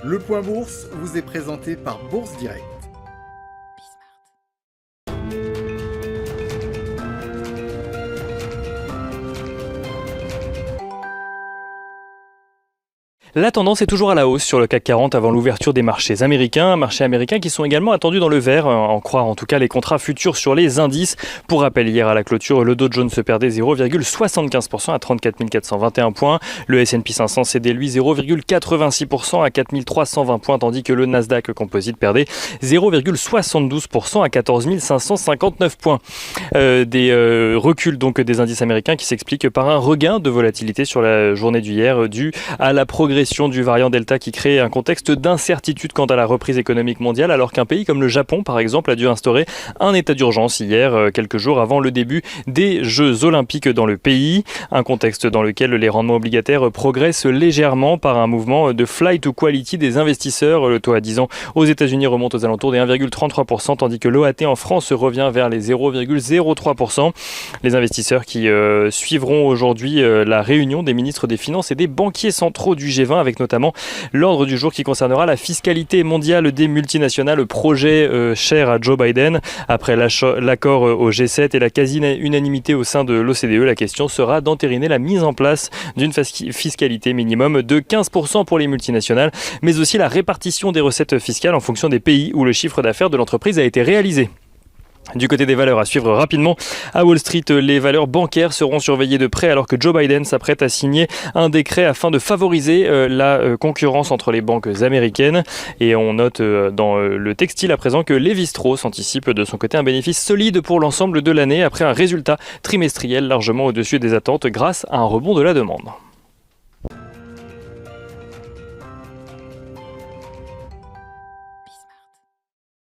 Le Point Bourse vous est présenté par Bourse Direct. La tendance est toujours à la hausse sur le CAC 40 avant l'ouverture des marchés américains qui sont également attendus dans le vert, en croire en tout cas les contrats futurs sur les indices. Pour rappel, hier à la clôture, le Dow Jones se perdait 0,75% à 34 421 points. Le S&P 500 cédait lui 0,86% à 4 320 points, tandis que le Nasdaq Composite perdait 0,72% à 14 559 points. Des reculs donc des indices américains qui s'expliquent par un regain de volatilité sur la journée d'hier dû à la progression du variant Delta qui crée un contexte d'incertitude quant à la reprise économique mondiale, alors qu'un pays comme le Japon, par exemple, a dû instaurer un état d'urgence hier, quelques jours avant le début des Jeux Olympiques dans le pays. Un contexte dans lequel les rendements obligataires progressent légèrement par un mouvement de flight to quality des investisseurs. Le taux à 10 ans aux États-Unis remonte aux alentours des 1,33%, tandis que l'OAT en France revient vers les 0,03%. Les investisseurs qui suivront aujourd'hui la réunion des ministres des Finances et des banquiers centraux du G20, avec notamment l'ordre du jour qui concernera la fiscalité mondiale des multinationales, projet cher à Joe Biden. Après l'accord au G7 et la quasi-unanimité au sein de l'OCDE, la question sera d'entériner la mise en place d'une fiscalité minimum de 15% pour les multinationales, mais aussi la répartition des recettes fiscales en fonction des pays où le chiffre d'affaires de l'entreprise a été réalisé. Du côté des valeurs, à suivre rapidement, à Wall Street, les valeurs bancaires seront surveillées de près alors que Joe Biden s'apprête à signer un décret afin de favoriser la concurrence entre les banques américaines. Et on note dans le textile à présent que Lévi-Strauss anticipe de son côté un bénéfice solide pour l'ensemble de l'année après un résultat trimestriel largement au-dessus des attentes grâce à un rebond de la demande.